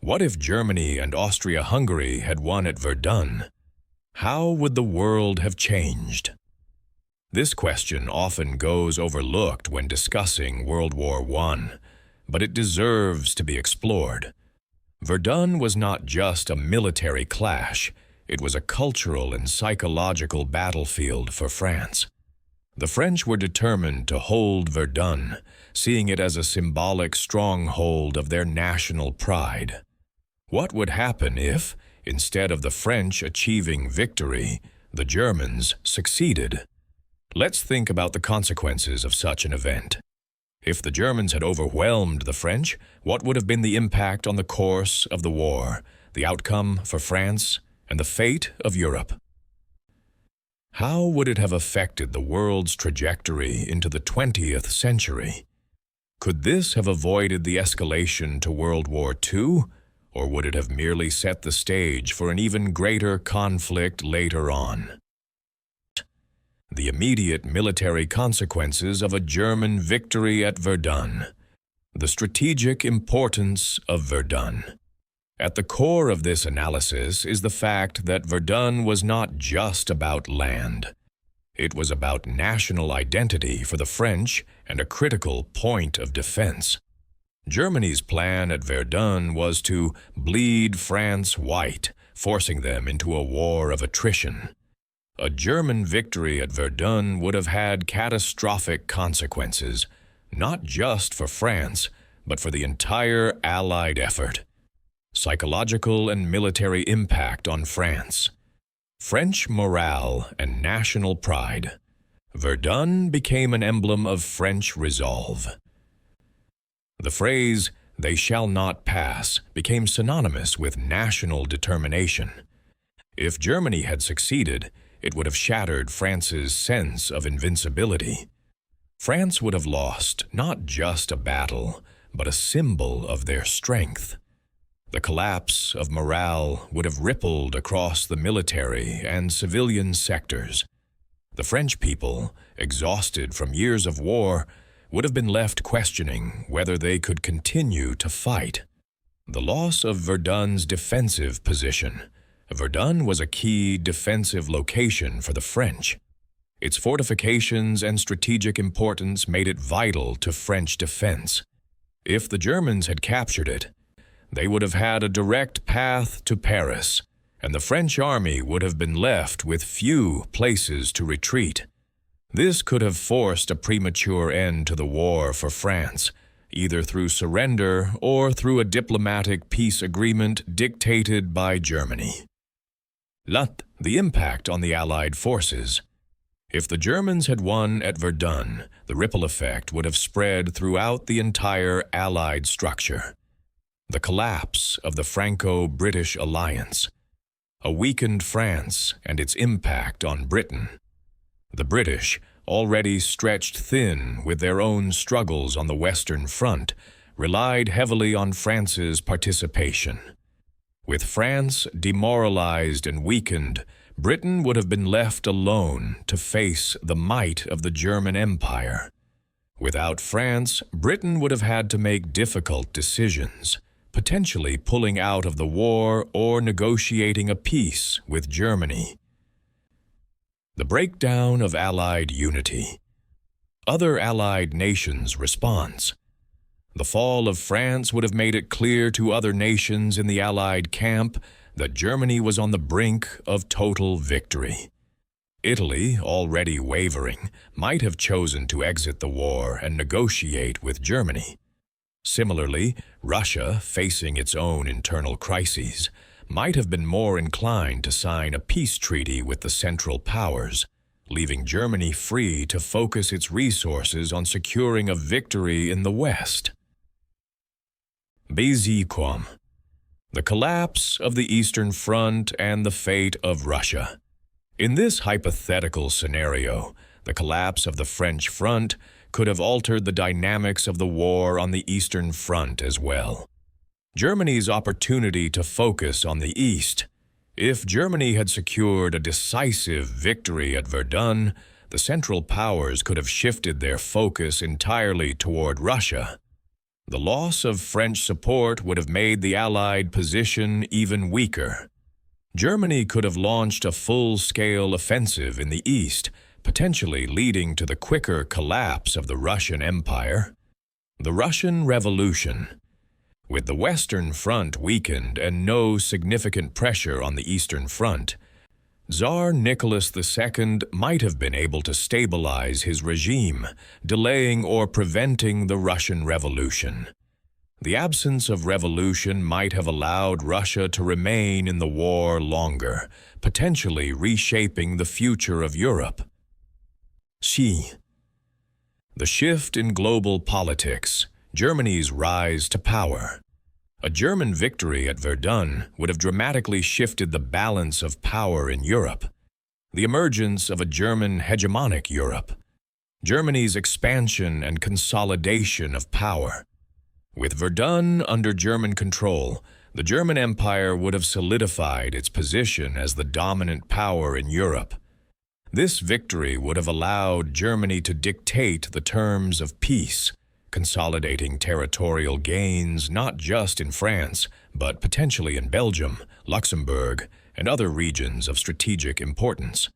What if Germany and Austria-Hungary had won at Verdun? How would the world have changed? This question often goes overlooked when discussing World War I, but it deserves to be explored. Verdun was not just a military clash, it was a cultural and psychological battlefield for France. The French were determined to hold Verdun, seeing it as a symbolic stronghold of their national pride. What would happen if, instead of the French achieving victory, the Germans succeeded? Let's think about the consequences of such an event. If the Germans had overwhelmed the French, what would have been the impact on the course of the war, the outcome for France, and the fate of Europe? How would it have affected the world's trajectory into the 20th century? Could this have avoided the escalation to World War II, or would it have merely set the stage for an even greater conflict later on? The immediate military consequences of a German victory at Verdun. The strategic importance of Verdun. At the core of this analysis is the fact that Verdun was not just about land. It was about national identity for the French and a critical point of defense. Germany's plan at Verdun was to bleed France white, forcing them into a war of attrition. A German victory at Verdun would have had catastrophic consequences, not just for France, but for the entire Allied effort. Psychological and military impact on France. French morale and national pride. Verdun became an emblem of French resolve. The phrase, "they shall not pass," became synonymous with national determination. If Germany had succeeded, it would have shattered France's sense of invincibility. France would have lost not just a battle, but a symbol of their strength. The collapse of morale would have rippled across the military and civilian sectors. The French people, exhausted from years of war, would have been left questioning whether they could continue to fight. The loss of Verdun's defensive position. Verdun was a key defensive location for the French. Its fortifications and strategic importance made it vital to French defense. If the Germans had captured it, they would have had a direct path to Paris, and the French army would have been left with few places to retreat. This could have forced a premature end to the war for France, either through surrender or through a diplomatic peace agreement dictated by Germany. The impact on the Allied forces. If the Germans had won at Verdun, the ripple effect would have spread throughout the entire Allied structure. The collapse of the Franco-British alliance. A weakened France and its impact on Britain. The British, already stretched thin with their own struggles on the Western Front, relied heavily on France's participation. With France demoralized and weakened, Britain would have been left alone to face the might of the German Empire. Without France, Britain would have had to make difficult decisions, potentially pulling out of the war or negotiating a peace with Germany. The breakdown of Allied unity. Other Allied nations' response. The fall of France would have made it clear to other nations in the Allied camp that Germany was on the brink of total victory. Italy, already wavering, might have chosen to exit the war and negotiate with Germany. Similarly, Russia, facing its own internal crises, might have been more inclined to sign a peace treaty with the Central Powers, leaving Germany free to focus its resources on securing a victory in the West. Decisive. The collapse of the Eastern Front and the fate of Russia. In this hypothetical scenario, the collapse of the French front could have altered the dynamics of the war on the Eastern Front as well. Germany's opportunity to focus on the East. If Germany had secured a decisive victory at Verdun, the Central Powers could have shifted their focus entirely toward Russia. The loss of French support would have made the Allied position even weaker. Germany could have launched a full-scale offensive in the east, potentially leading to the quicker collapse of the Russian Empire. The Russian Revolution. With the Western Front weakened and no significant pressure on the Eastern Front, Tsar Nicholas II might have been able to stabilize his regime, delaying or preventing the Russian Revolution. The absence of revolution might have allowed Russia to remain in the war longer, potentially reshaping the future of Europe. C. The shift in global politics, Germany's rise to power. A German victory at Verdun would have dramatically shifted the balance of power in Europe. The emergence of a German hegemonic Europe. Germany's expansion and consolidation of power. With Verdun under German control, the German Empire would have solidified its position as the dominant power in Europe. This victory would have allowed Germany to dictate the terms of peace, consolidating territorial gains not just in France, but potentially in Belgium, Luxembourg, and other regions of strategic importance.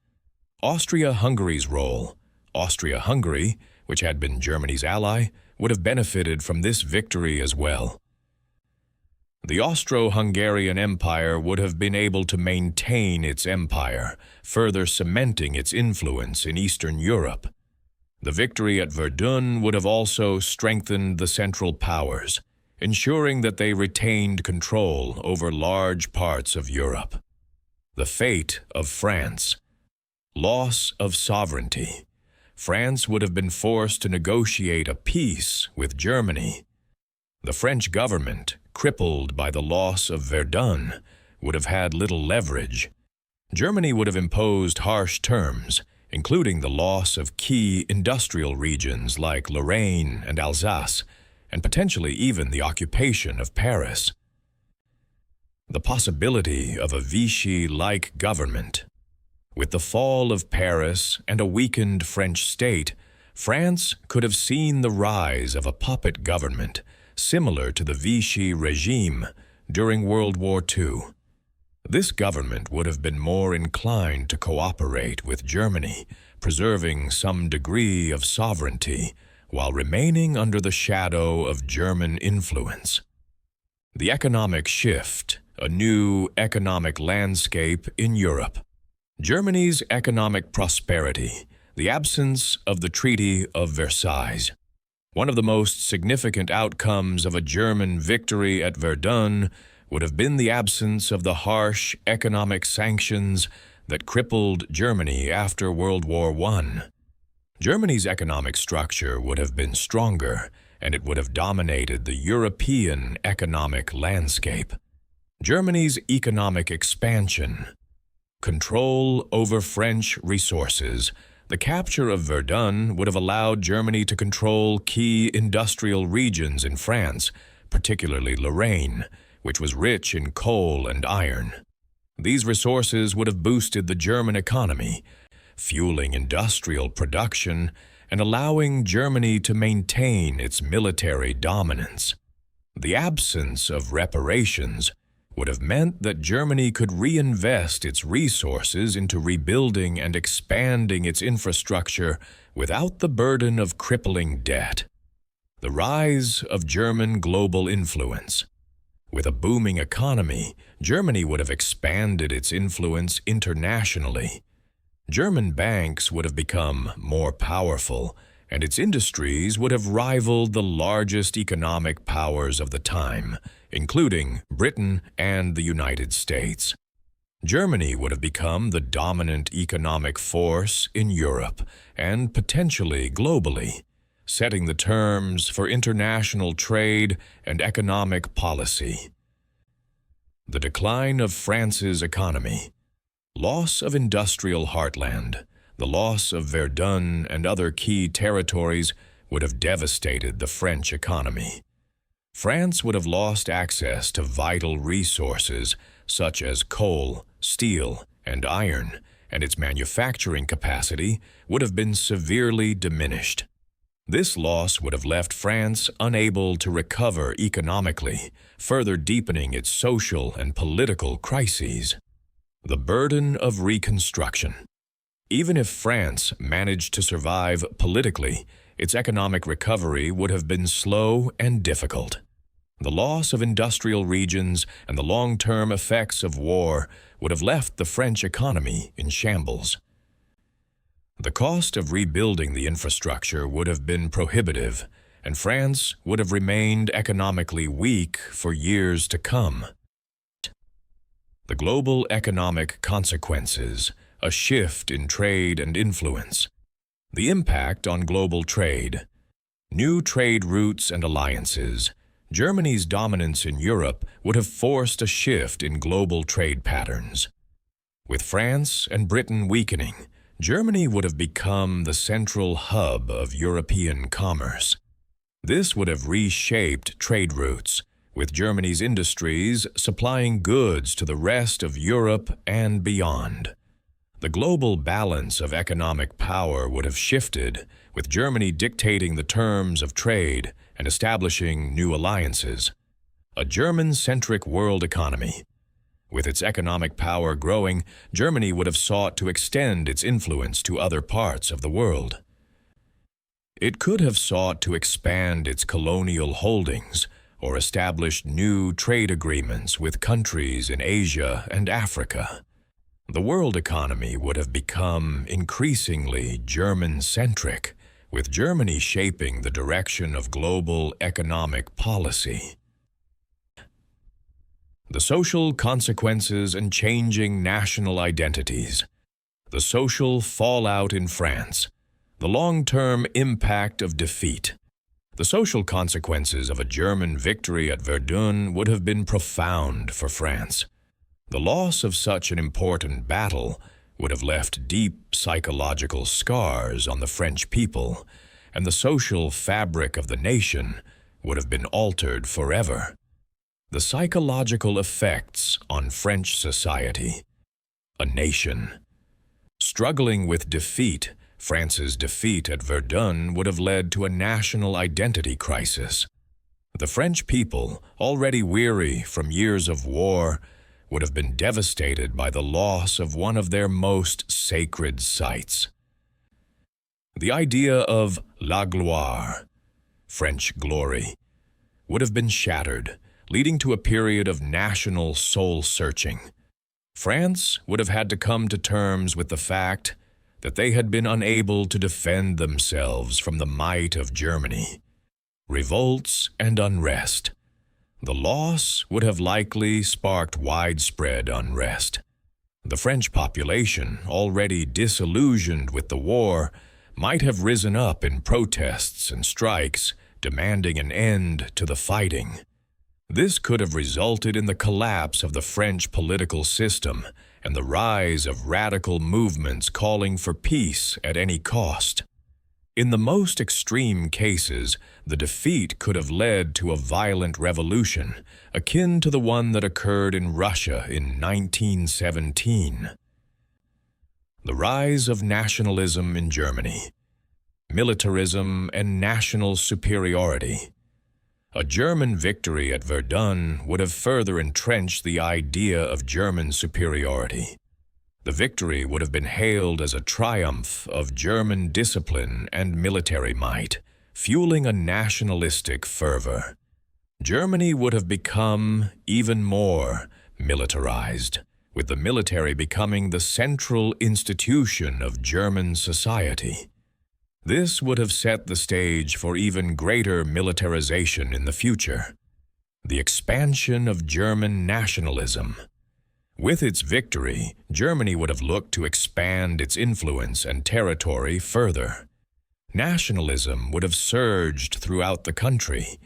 Austria-Hungary's role. Austria-Hungary, which had been Germany's ally, would have benefited from this victory as well. The Austro-Hungarian Empire would have been able to maintain its empire, further cementing its influence in Eastern Europe. The victory at Verdun would have also strengthened the Central Powers, ensuring that they retained control over large parts of Europe. The fate of France. Loss of sovereignty. France would have been forced to negotiate a peace with Germany. The French government, crippled by the loss of Verdun, would have had little leverage. Germany would have imposed harsh terms, including the loss of key industrial regions like Lorraine and Alsace, and potentially even the occupation of Paris. The possibility of a Vichy-like government. With the fall of Paris and a weakened French state, France could have seen the rise of a puppet government, similar to the Vichy regime during World War II. This government would have been more inclined to cooperate with Germany, preserving some degree of sovereignty while remaining under the shadow of German influence. The economic shift, a new economic landscape in Europe. Germany's economic prosperity, the absence of the Treaty of Versailles. One of the most significant outcomes of a German victory at Verdun would have been the absence of the harsh economic sanctions that crippled Germany after World War I. Germany's economic structure would have been stronger, and it would have dominated the European economic landscape. Germany's economic expansion. Control over French resources. The capture of Verdun would have allowed Germany to control key industrial regions in France, particularly Lorraine, which was rich in coal and iron. These resources would have boosted the German economy, fueling industrial production and allowing Germany to maintain its military dominance. The absence of reparations would have meant that Germany could reinvest its resources into rebuilding and expanding its infrastructure without the burden of crippling debt. The rise of German global influence. With a booming economy, Germany would have expanded its influence internationally. German banks would have become more powerful, and its industries would have rivaled the largest economic powers of the time, including Britain and the United States. Germany would have become the dominant economic force in Europe and potentially globally, setting the terms for international trade and economic policy. The decline of France's economy. Loss of industrial heartland. The loss of Verdun and other key territories would have devastated the French economy. France would have lost access to vital resources such as coal, steel, and iron, and its manufacturing capacity would have been severely diminished. This loss would have left France unable to recover economically, further deepening its social and political crises. The burden of reconstruction. Even if France managed to survive politically, its economic recovery would have been slow and difficult. The loss of industrial regions and the long-term effects of war would have left the French economy in shambles. The cost of rebuilding the infrastructure would have been prohibitive, and France would have remained economically weak for years to come. The global economic consequences, a shift in trade and influence. The impact on global trade. New trade routes and alliances. Germany's dominance in Europe would have forced a shift in global trade patterns. With France and Britain weakening, Germany would have become the central hub of European commerce. This would have reshaped trade routes, with Germany's industries supplying goods to the rest of Europe and beyond. The global balance of economic power would have shifted, with Germany dictating the terms of trade and establishing new alliances. A German-centric world economy. With its economic power growing, Germany would have sought to extend its influence to other parts of the world. It could have sought to expand its colonial holdings or establish new trade agreements with countries in Asia and Africa. The world economy would have become increasingly German-centric, with Germany shaping the direction of global economic policy. The social consequences and changing national identities. The social fallout in France. The long-term impact of defeat. The social consequences of a German victory at Verdun would have been profound for France. The loss of such an important battle would have left deep psychological scars on the French people, and the social fabric of the nation would have been altered forever. The psychological effects on French society. A nation. Struggling with defeat, France's defeat at Verdun would have led to a national identity crisis. The French people, already weary from years of war, would have been devastated by the loss of one of their most sacred sites. The idea of la gloire, French glory, would have been shattered, leading to a period of national soul-searching. France would have had to come to terms with the fact that they had been unable to defend themselves from the might of Germany. Revolts and unrest. The loss would have likely sparked widespread unrest. The French population, already disillusioned with the war, might have risen up in protests and strikes, demanding an end to the fighting. This could have resulted in the collapse of the French political system and the rise of radical movements calling for peace at any cost. In the most extreme cases, the defeat could have led to a violent revolution, akin to the one that occurred in Russia in 1917. The rise of nationalism in Germany. Militarism and national superiority. A German victory at Verdun would have further entrenched the idea of German superiority. The victory would have been hailed as a triumph of German discipline and military might, fueling a nationalistic fervor. Germany would have become even more militarized, with the military becoming the central institution of German society. This would have set the stage for even greater militarization in the future. The expansion of German nationalism. With its victory, Germany would have looked to expand its influence and territory further. Nationalism would have surged throughout the country,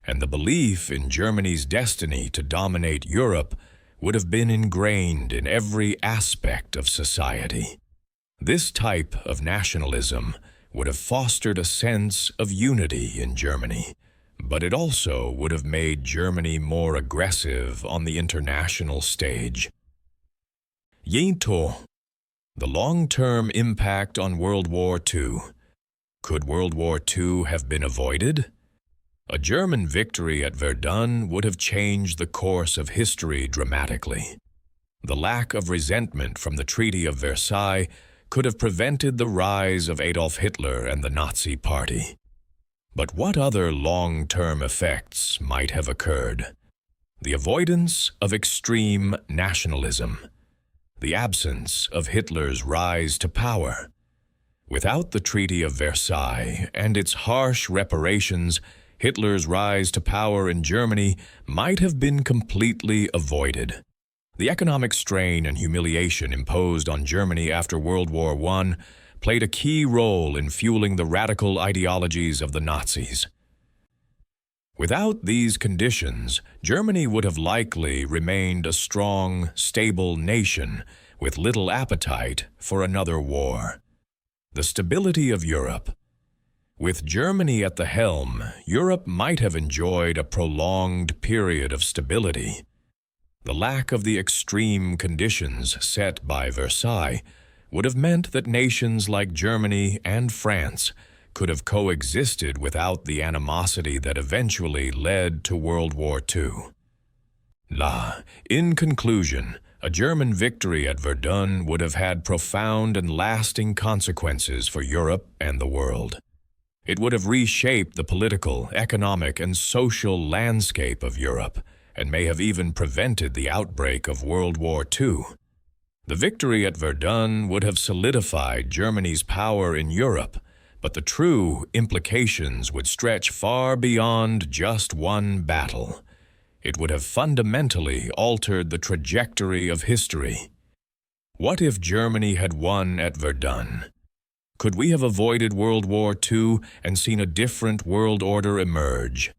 and the belief in Germany's destiny to dominate Europe would have been ingrained in every aspect of society. This type of nationalism would have fostered a sense of unity in Germany, but it also would have made Germany more aggressive on the international stage. Yinto. The long-term impact on World War II. Could World War II have been avoided? A German victory at Verdun would have changed the course of history dramatically. The lack of resentment from the Treaty of Versailles could have prevented the rise of Adolf Hitler and the Nazi Party. But what other long-term effects might have occurred? The avoidance of extreme nationalism. The absence of Hitler's rise to power. Without the Treaty of Versailles and its harsh reparations, Hitler's rise to power in Germany might have been completely avoided. The economic strain and humiliation imposed on Germany after World War I played a key role in fueling the radical ideologies of the Nazis. Without these conditions, Germany would have likely remained a strong, stable nation with little appetite for another war. The stability of Europe. With Germany at the helm, Europe might have enjoyed a prolonged period of stability. The lack of the extreme conditions set by Versailles would have meant that nations like Germany and France could have coexisted without the animosity that eventually led to World War II. In conclusion, a German victory at Verdun would have had profound and lasting consequences for Europe and the world. It would have reshaped the political, economic, and social landscape of Europe, and may have even prevented the outbreak of World War II. The victory at Verdun would have solidified Germany's power in Europe, but the true implications would stretch far beyond just one battle. It would have fundamentally altered the trajectory of history. What if Germany had won at Verdun? Could we have avoided World War II and seen a different world order emerge?